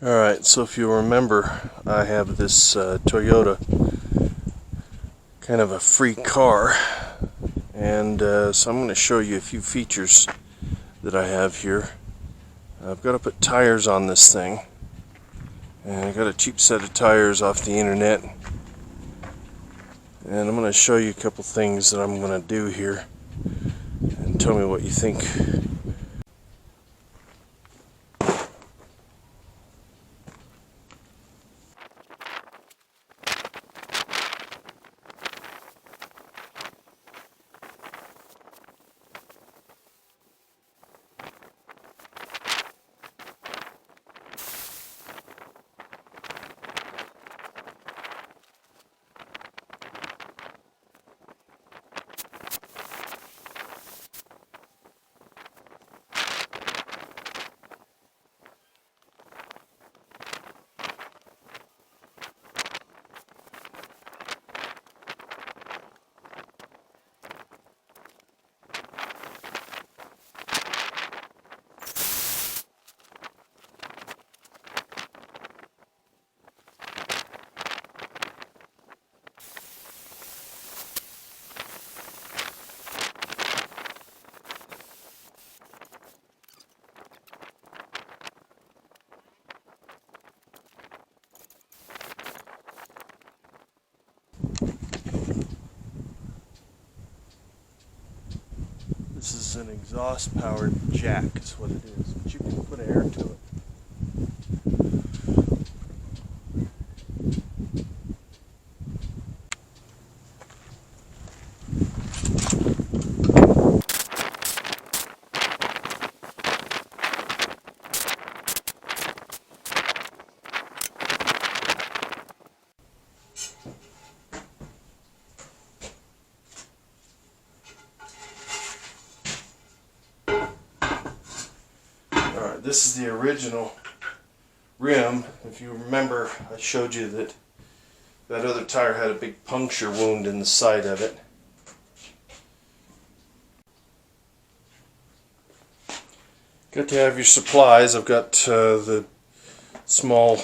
Alright, so if you remember, I have this Toyota, kind of a free car, and so I'm going to show you a few features that I have here. I've got to put tires on this thing, and I got a cheap set of tires off the internet, and I'm going to show you a couple things that I'm going to do here, and tell me what you think. This is an exhaust powered jack is what it is, but you can put air to it. Alright, this is the original rim. If you remember, I showed you that that other tire had a big puncture wound in the side of it. Got to have your supplies. I've got the small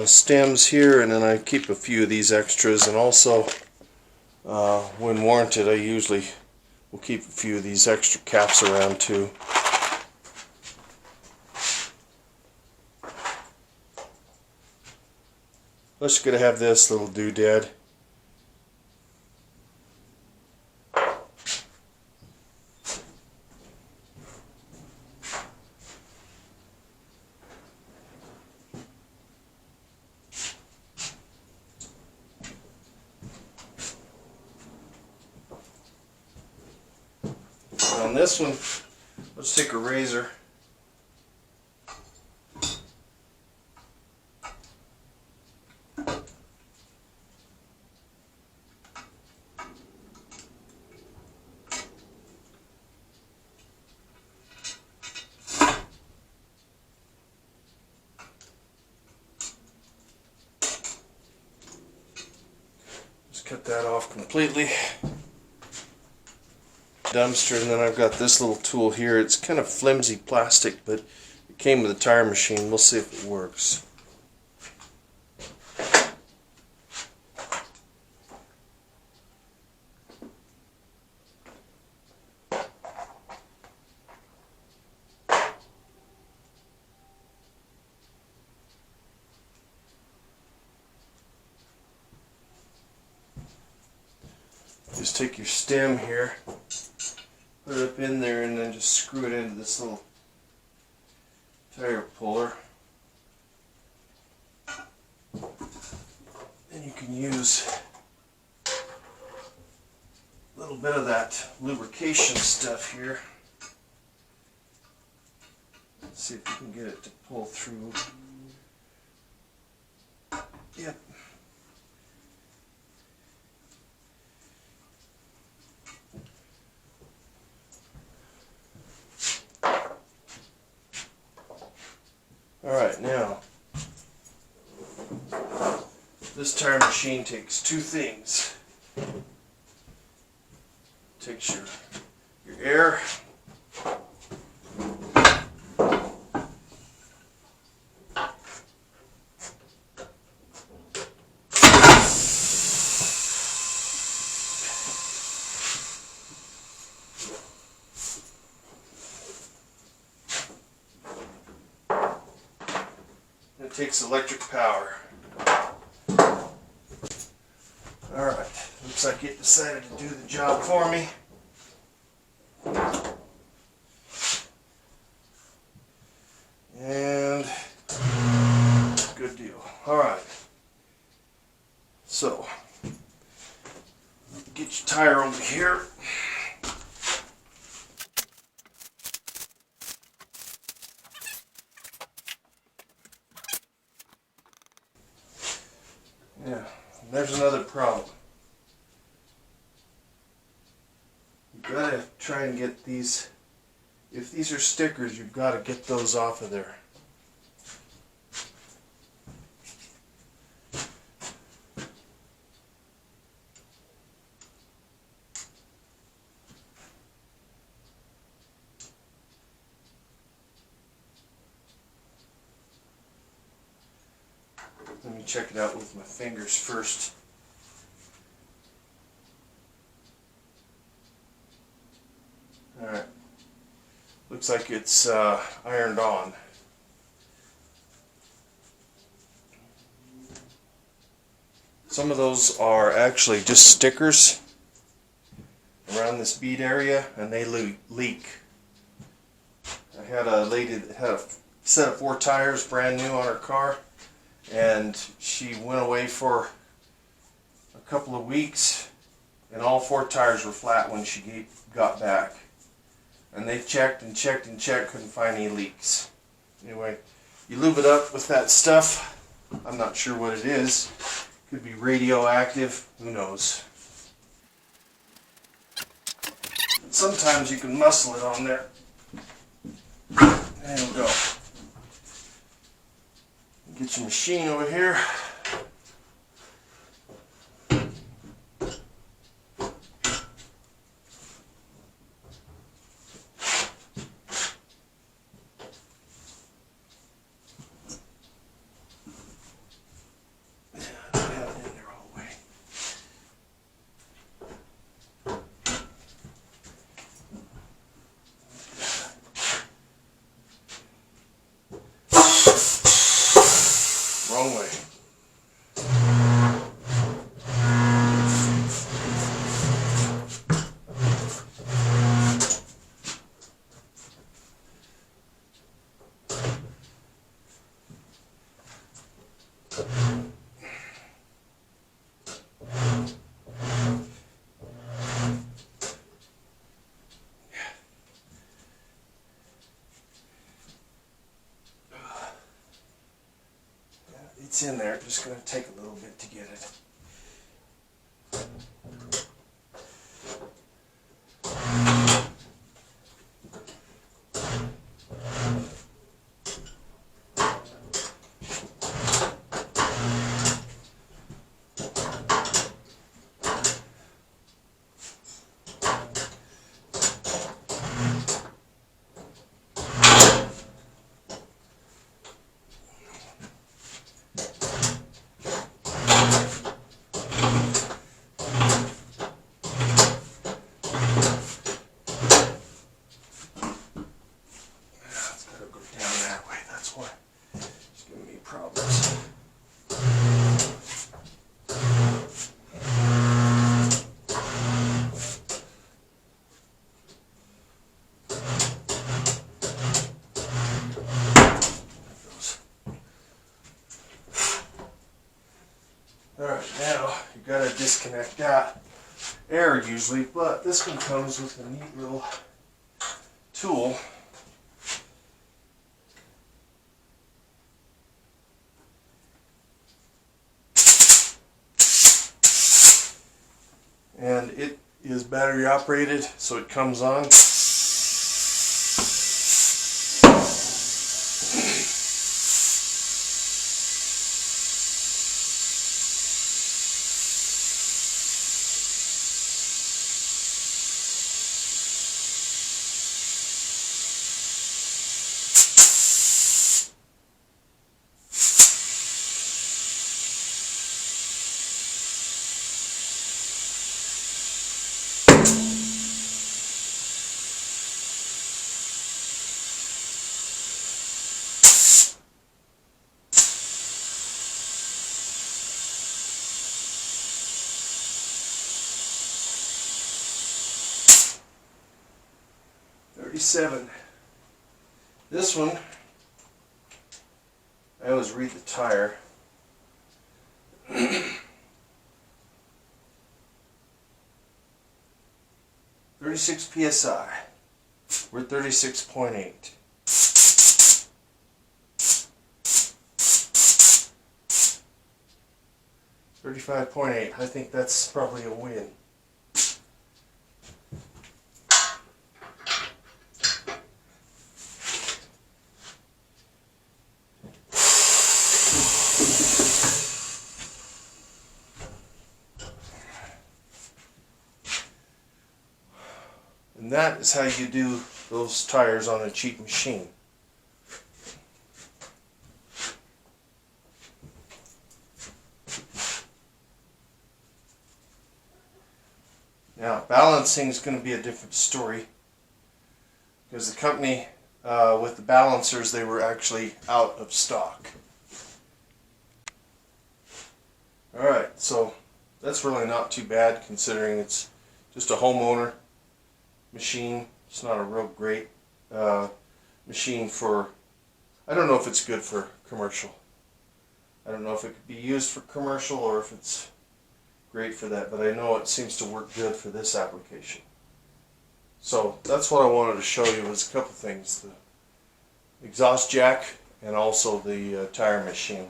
stems here, and then I keep a few of these extras, and also when warranted I usually will keep a few of these extra caps around too. Plus you're going to have this little doodad. On this one, let's take a razor. Just cut that off completely. Dumpster, and then I've got this little tool here. It's kind of flimsy plastic, but it came with a tire machine. We'll see if it works. Just take your stem here, put it up in there, and then just screw it into this little tire puller. And you can use a little bit of that lubrication stuff here. Let's see if you can get it to pull through. Yep. Alright, now, this tire machine takes two things. Takes your air, takes electric power. Alright, looks like it decided to do the job for me. And good deal. Alright. So, get your tire over here. Yeah, there's another problem. You've got to try and get these, if these are stickers, you've got to get those off of there. Let me check it out with my fingers first. Alright, looks like it's ironed on. Some of those are actually just stickers around this bead area, and they leak. I had a lady that had a set of 4 tires brand new on her car, and she went away for a couple of weeks, and all 4 tires were flat when she got back. And they checked and checked and checked, couldn't find any leaks. Anyway, you lube it up with that stuff. I'm not sure what it is. Could be radioactive, who knows. Sometimes you can muscle it on there. There we go. Get your machine over here. Wrong way. It's in there, just going to take a little bit to get it. Alright, now you've got to disconnect that air usually, but this one comes with a neat little tool. And it is battery operated, so it comes on. 37. This one, I always read the tire. 36 psi. We're 36.8. 35.8. I think that's probably a win. And that is how you do those tires on a cheap machine. Now, balancing is going to be a different story, because the company with the balancers, they were actually out of stock. Alright, so that's really not too bad considering it's just a homeowner machine. It's not a real great machine for, I don't know if it's good for commercial. I don't know if it could be used for commercial or if it's great for that, but I know it seems to work good for this application. So that's what I wanted to show you, was a couple things: the exhaust jack and also the tire machine.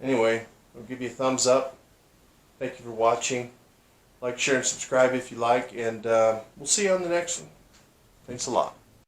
Anyway, I'll give you a thumbs up. Thank you for watching. Like, share, and subscribe if you like, and we'll see you on the next one. Thanks a lot.